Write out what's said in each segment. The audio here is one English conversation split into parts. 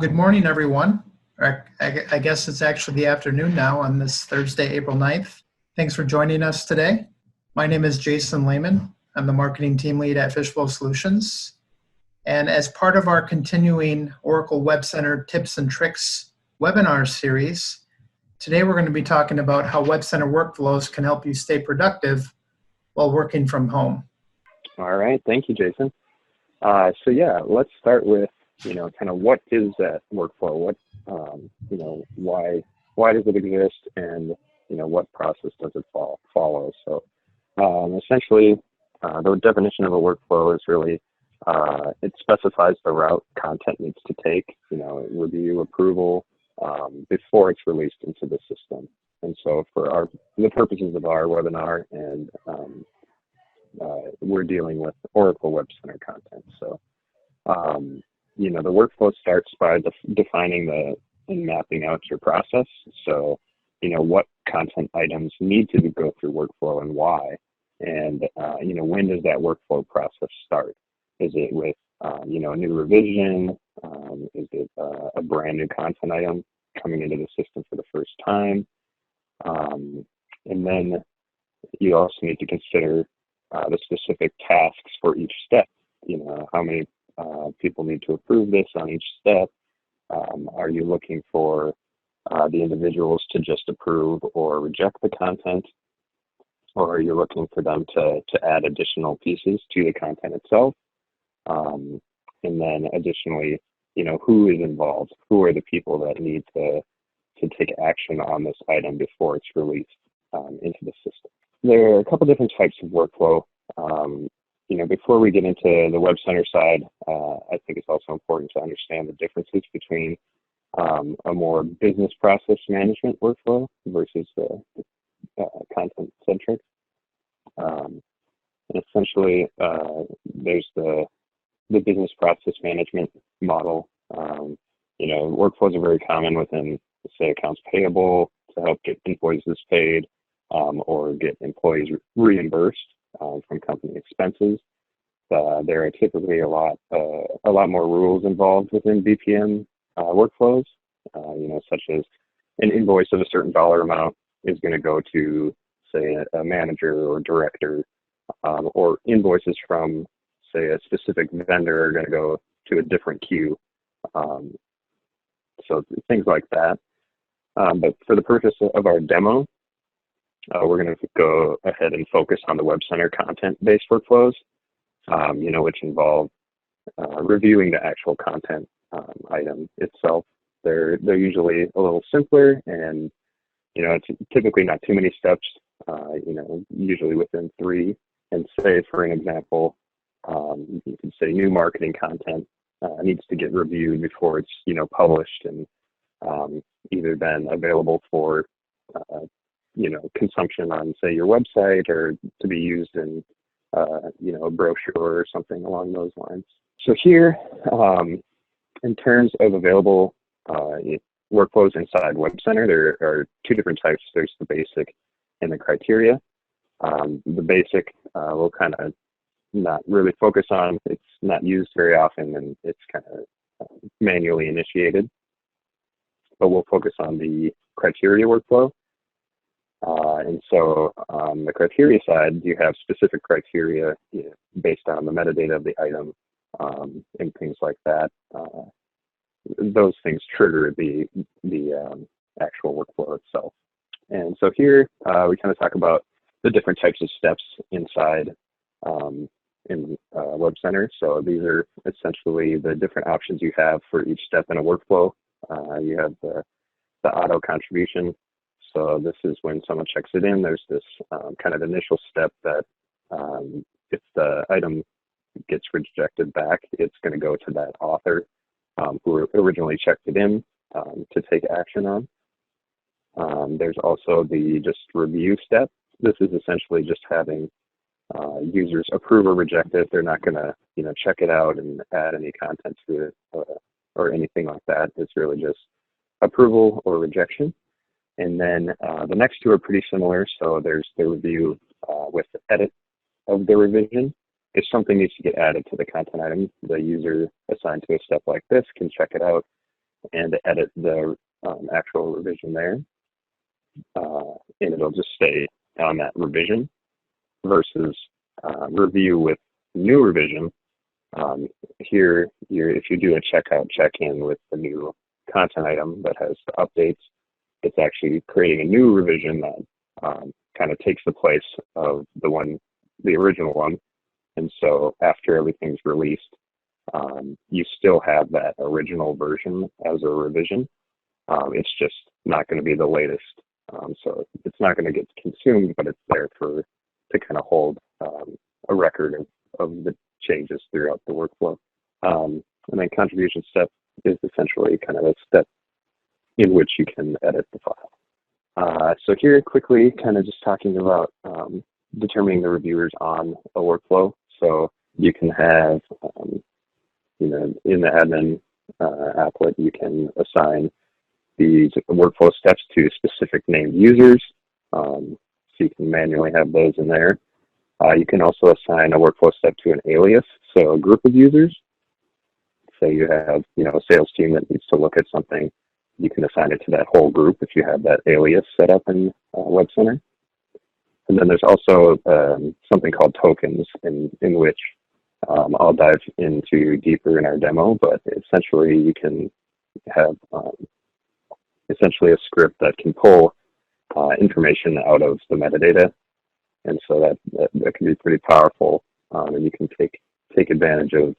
Good morning, everyone. I guess it's actually the afternoon now on this Thursday, April 9th. Thanks for joining us today. My name is Jason Lehman. I'm the marketing team lead at Fishbowl Solutions. And as part of our continuing Oracle Web Center Tips and Tricks webinar series, today we're going to be talking about how Web Center workflows can help you stay productive while working from home. All right, thank you, Jason. So yeah, let's start with kind of what is that workflow? What why does it exist, and what process does it follow? So essentially, the definition of a workflow is really it specifies the route content needs to take, review, approval before it's released into the system. And so for the purposes of our webinar, and we're dealing with Oracle Web Center content. So the workflow starts by defining and mapping out your process. So, what content items need to go through workflow and why, and when does that workflow process start? Is it with a new revision? Is it a brand new content item coming into the system for the first time? And then you also need to consider the specific tasks for each step. How many people need to approve this on each step? Are you looking for the individuals to just approve or reject the content? Or are you looking for them to add additional pieces to the content itself? And then additionally, who is involved? Who are the people that need to take action on this item before it's released into the system? There are a couple different types of workflow. Before we get into the Web Center side, I think it's also important to understand the differences between a more business process management workflow versus the content-centric. And essentially, there's the business process management model. Workflows are very common within, say, accounts payable to help get invoices paid or get employees reimbursed from company expenses. There are typically a lot more rules involved within BPM workflows, such as an invoice of a certain dollar amount is going to go to, say, a manager or director, or invoices from, say, a specific vendor are going to go to a different queue. So things like that. But for the purpose of our demo, we're going to go ahead and focus on the Web Center content-based workflows, which involve reviewing the actual content item itself. They're usually a little simpler, and it's typically not too many steps. Usually within 3. And say, for an example, you could say new marketing content needs to get reviewed before it's published and either then available for consumption on, say, your website, or to be used in a brochure or something along those lines. So here, in terms of available workflows inside Web Center, there are 2 different types. There's the basic and the criteria. The basic we'll kind of not really focus on. It's not used very often, and it's kind of manually initiated. But we'll focus on the criteria workflow. And so on the criteria side, you have specific criteria based on the metadata of the item and things like that. Those things trigger the actual workflow itself. And so here we kind of talk about the different types of steps inside in Web Center. So these are essentially the different options you have for each step in a workflow. You have the auto contribution. So this is when someone checks it in. There's this kind of initial step that if the item gets rejected back, it's going to go to that author who originally checked it in to take action on. There's also the just review step. This is essentially just having users approve or reject it. They're not going to check it out and add any content to it or anything like that. It's really just approval or rejection. And then the next 2 are pretty similar. So there's the review with the edit of the revision. If something needs to get added to the content item, the user assigned to a step like this can check it out and edit the actual revision there. And it'll just stay on that revision versus review with new revision. Here, if you do a checkout check-in with the new content item that has the updates, it's actually creating a new revision that kind of takes the place of the original one. And so after everything's released, you still have that original version as a revision. It's just not going to be the latest. So it's not going to get consumed, but it's there to kind of hold a record of the changes throughout the workflow. And then contribution step is essentially kind of a step in which you can edit the file. So here quickly, kind of just talking about determining the reviewers on a workflow. So you can have, in the admin applet, you can assign these workflow steps to specific named users. So you can manually have those in there. You can also assign a workflow step to an alias, so a group of users. Say you have, a sales team that needs to look at something, you can assign it to that whole group if you have that alias set up in WebCenter. And then there's also something called tokens, in which I'll dive into deeper in our demo, but essentially you can have essentially a script that can pull information out of the metadata. And so that can be pretty powerful, and you can take advantage of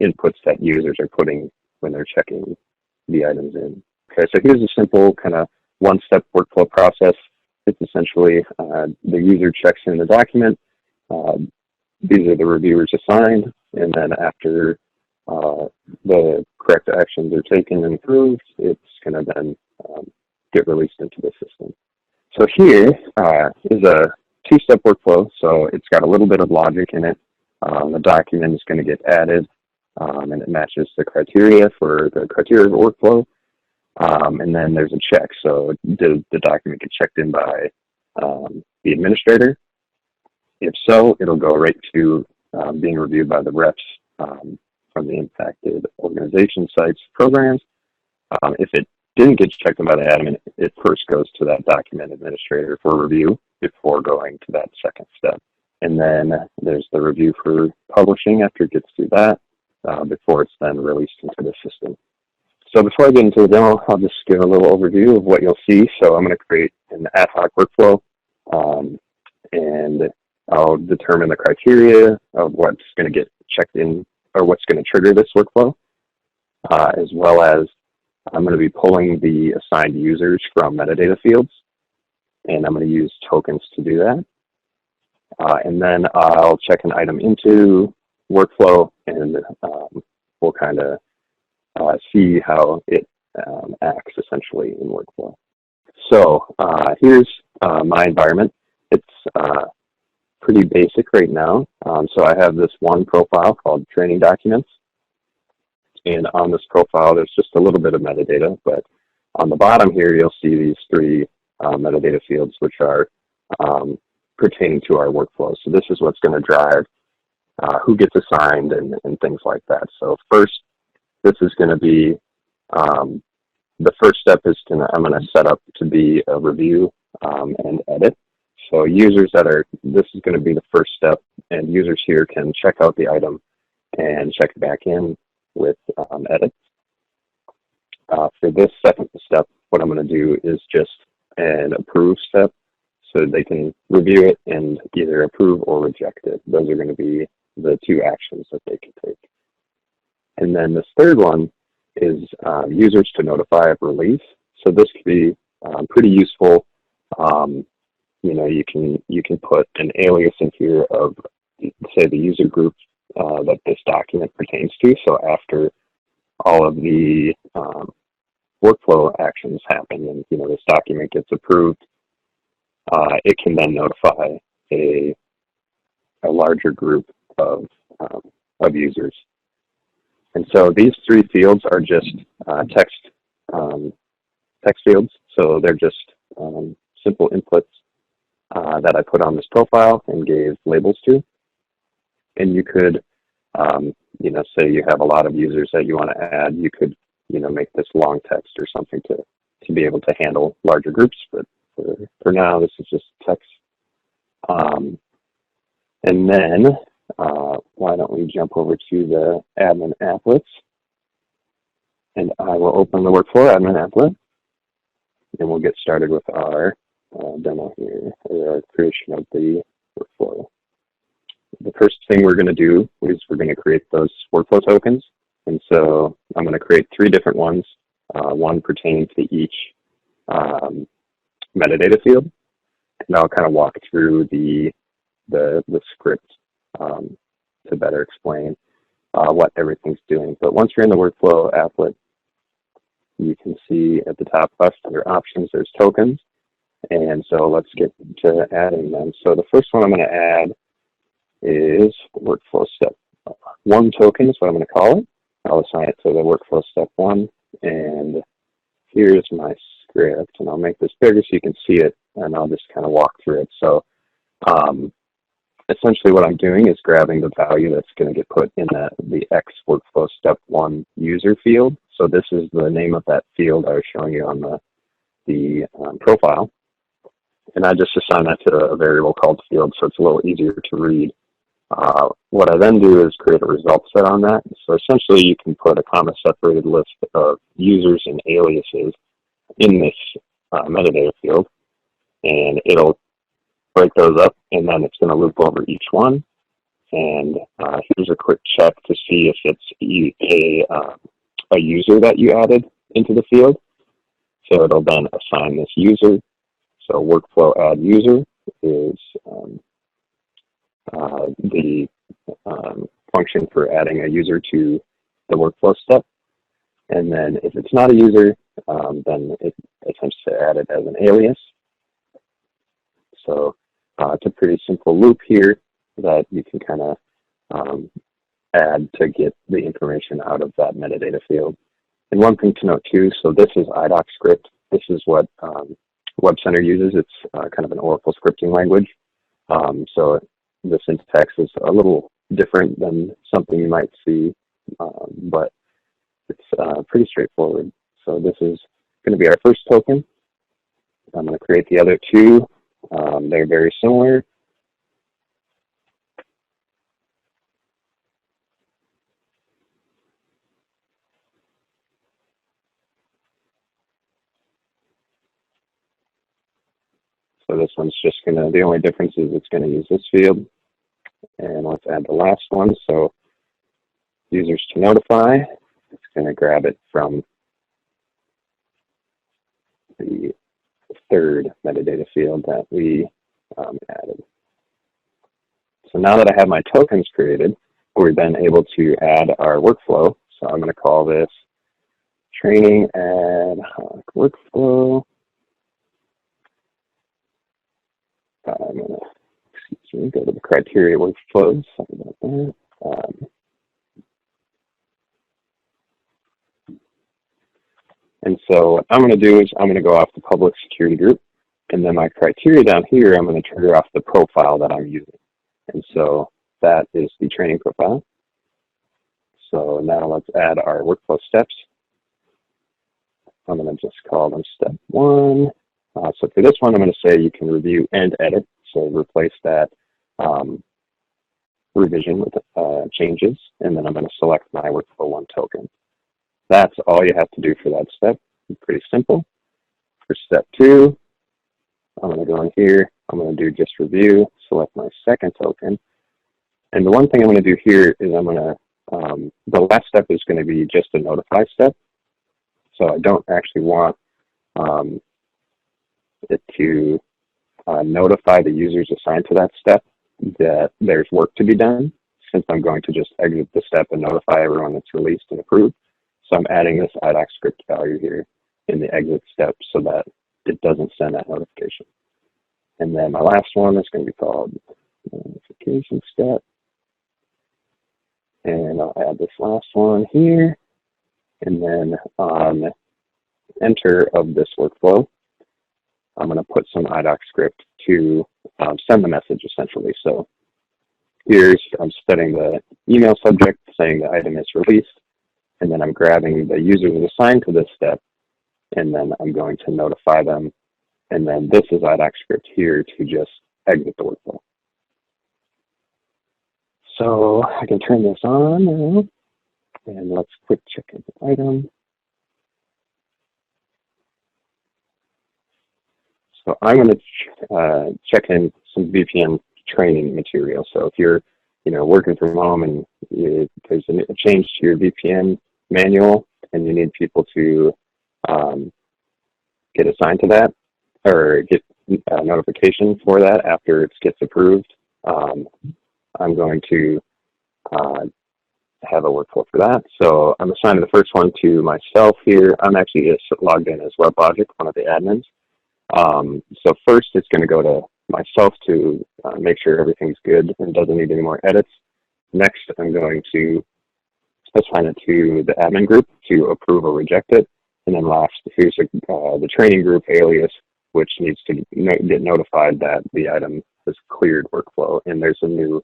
inputs that users are putting when they're checking the items in. Okay, so here's a simple kind of one-step workflow process. It's essentially the user checks in the document. These are the reviewers assigned, and then after the correct actions are taken and approved, it's going to then get released into the system. So here is a two-step workflow. So it's got a little bit of logic in it. The document is going to get added, and it matches the criteria for the criteria of the workflow. And then there's a check. So did the document get checked in by the administrator? If so, it'll go right to being reviewed by the reps from the impacted organization sites programs. If it didn't get checked in by the admin, it first goes to that document administrator for review before going to that second step. And then there's the review for publishing after it gets through that before it's then released into the system. So before I get into the demo, I'll just give a little overview of what you'll see. So I'm going to create an ad hoc workflow, and I'll determine the criteria of what's going to get checked in or what's going to trigger this workflow, as well as I'm going to be pulling the assigned users from metadata fields, and I'm going to use tokens to do that. And then I'll check an item into workflow, and we'll kind of see how it acts essentially in workflow. So here's my environment. It's pretty basic right now. So I have this one profile called training documents. And on this profile, there's just a little bit of metadata, but on the bottom here, you'll see these three metadata fields, which are pertaining to our workflow. So this is what's going to drive who gets assigned and things like that. So first, this is going to be, the first step is I'm going to set up to be a review and edit. So users this is going to be the first step, and users here can check out the item and check it back in with edits. For this second step, what I'm going to do is just an approve step, so they can review it and either approve or reject it. Those are going to be the two actions that they can take. And then this third one is users to notify of release. So this could be pretty useful. You can put an alias in here of, say, the user group that this document pertains to. So after all of the workflow actions happen and this document gets approved, it can then notify a larger group of users. And so these three fields are just text fields. So they're just simple inputs that I put on this profile and gave labels to. And you could, say you have a lot of users that you want to add, you could, make long text or something to be able to handle larger groups, but for now, this is just text. And then, why don't we jump over to the admin applets, and I will open the workflow admin applet, and we'll get started with our demo here, or our creation of the workflow. The first thing we're going to do is we're going to create those workflow tokens. And so I'm going to create 3 different ones, one pertaining to each metadata field. And I'll kind of walk through the script to better explain what everything's doing. But once you're in the workflow applet, you can see at the top left under options, there's tokens. And so let's get to adding them. So the first one I'm going to add is workflow step 1 token is what I'm going to call it. I'll assign it to the workflow step 1. And here's my script. And I'll make this bigger so you can see it. And I'll just kind of walk through it. So essentially what I'm doing is grabbing the value that's going to get put in the X workflow step 1 user field. So this is the name of that field I was showing you on the profile. And I just assign that to a variable called field, so it's a little easier to read. What I then do is create a result set on that. So essentially you can put a comma-separated list of users and aliases in this metadata field, and it'll break those up, and then it's going to loop over each one. And here's a quick check to see if it's a user that you added into the field. So it'll then assign this user. So workflow add user is the function for adding a user to the workflow step. And then if it's not a user, then it attempts to add it as an alias. So it's a pretty simple loop here that you can kind of add to get the information out of that metadata field. And one thing to note too, so this is IDOC script. This is what WebCenter uses. It's kind of an Oracle scripting language. So the syntax is a little different than something you might see, but it's pretty straightforward. So this is going to be our first token. I'm going to create the other 2. They're very similar. So this one's just going to, the only difference is it's going to use this field. And let's add the last one. So users to notify, it's going to grab it from the 3rd metadata field that we added. So now that I have my tokens created, we're then able to add our workflow. So I'm going to call this training ad hoc workflow. I'm going to, go to the criteria workflows. Sorry about that. And so what I'm going to do is I'm going to go off the public security group, and then my criteria down here, I'm going to trigger off the profile that I'm using. And so that is the training profile. So now let's add our workflow steps. I'm going to just call them step 1. So for this one, I'm going to say you can review and edit. So replace that revision with changes, and then I'm going to select my workflow 1 token. That's all you have to do for that step. It's pretty simple. For step 2, I'm going to go in here. I'm going to do just review, select my 2nd token. And the one thing I'm going to do here is I'm going to, the last step is going to be just a notify step. So I don't actually want it to notify the users assigned to that step that there's work to be done, since I'm going to just exit the step and notify everyone that's released and approved. So I'm adding this IDOC script value here in the exit step so that it doesn't send that notification. And then my last one is going to be called notification step. And I'll add this last one here. And then on enter of this workflow, I'm going to put some IDOC script to send the message essentially. So here's, I'm setting the email subject saying the item is released. and then I'm grabbing the user who's assigned to this step, and then I'm going to notify them. And then this is IDOC script here to just exit the workflow. So I can turn this on now, and let's quick check in the item. So I'm going to check in some VPN training material. So if you're working from home and there's a change to your VPN manual and you need people to get assigned to that or get a notification for that after it gets approved, I'm going to have a workflow for that. So I'm assigning the first one to myself here. I'm actually logged in as WebLogic, one of the admins. So first it's going to go to myself to make sure everything's good and doesn't need any more edits. Next, I'm going to assign it to the admin group to approve or reject it. And then last, here's the training group alias, which needs to get notified that the item has cleared workflow and there's some new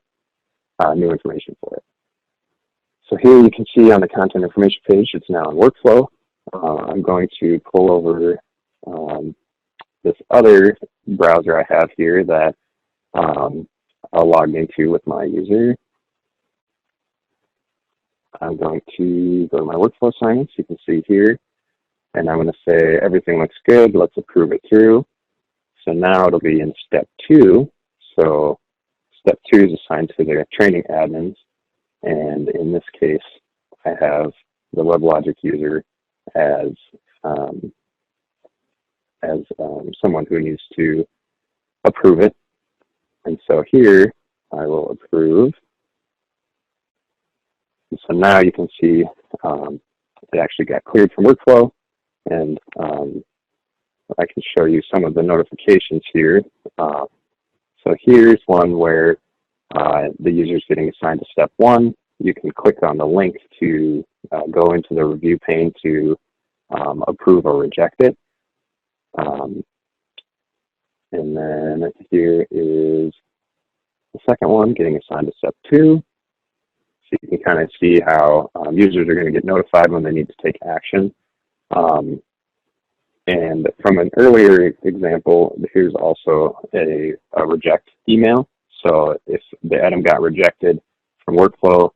information for it. So here you can see on the content information page, it's now in workflow. I'm going to pull over this other browser I have here that I'll log into with my user. I'm going to go to my workflow assignments. You can see here, and I'm going to say everything looks good. Let's approve it through. So now it'll be in step 2. So step 2 is assigned to the training admins, and in this case, I have the WebLogic user as someone who needs to approve it. And so here, I will approve. And so now you can see it actually got cleared from workflow. And I can show you some of the notifications here. So here's one where the user is getting assigned to step 1. You can click on the link to go into the review pane to approve or reject it. And then here is the second one, getting assigned to step 2. So you can kind of see how users are going to get notified when they need to take action. And from an earlier example, here's also a reject email. So if the item got rejected from workflow,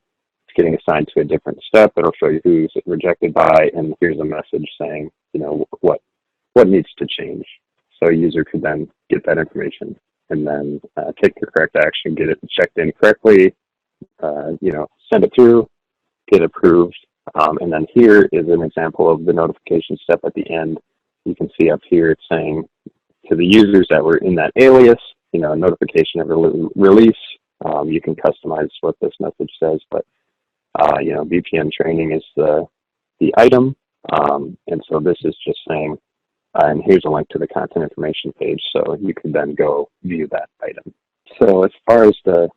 it's getting assigned to a different step. It'll show you who's rejected by, and here's a message saying, what needs to change. So a user could then get that information and then take the correct action, get it checked in correctly, send it through, get approved. And then here is an example of the notification step at the end. You can see up here it's saying to the users that were in that alias, notification of release. You can customize what this message says, but VPN training is the item. And so this is just saying, and here's a link to the content information page, so you can then go view that item. So as far as the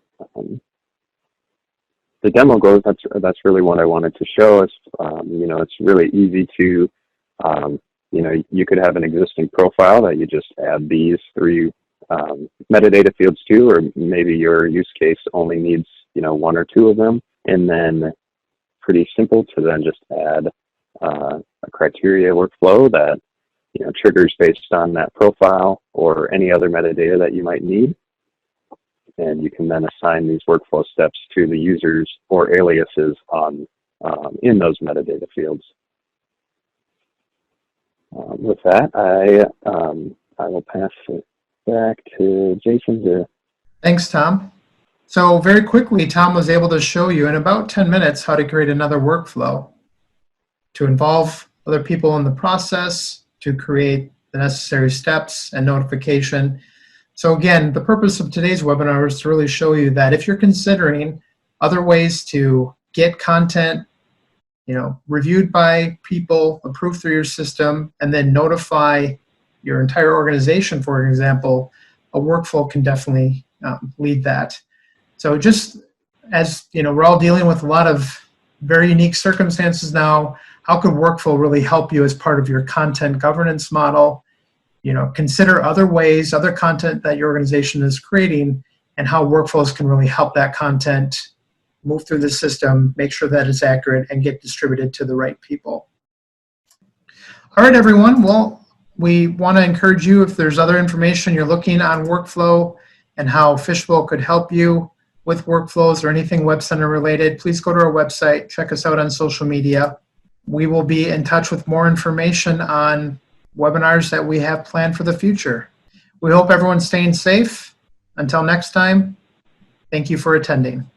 demo goes, that's really what I wanted to show. Is it's really easy to you could have an existing profile that you just add these 3 metadata fields to, or maybe your use case only needs 1 or 2 of them, and then pretty simple to then just add a criteria workflow that triggers based on that profile or any other metadata that you might need. And you can then assign these workflow steps to the users or aliases in those metadata fields. With that, I will pass it back to Jason. Thanks, Tom. So very quickly, Tom was able to show you in about 10 minutes how to create another workflow to involve other people in the process, to create the necessary steps and notification. So again, the purpose of today's webinar is to really show you that if you're considering other ways to get content, reviewed by people, approved through your system, and then notify your entire organization, for example, a workflow can definitely lead that. So just as we're all dealing with a lot of very unique circumstances now, how could workflow really help you as part of your content governance model? Consider other ways, other content that your organization is creating, and how workflows can really help that content move through the system, make sure that it's accurate, and get distributed to the right people. All right, everyone. Well, we want to encourage you, if there's other information you're looking on workflow and how Fishbowl could help you with workflows or anything WebCenter related, please go to our website, check us out on social media. We will be in touch with more information on webinars that we have planned for the future. We hope everyone's staying safe. Until next time, thank you for attending.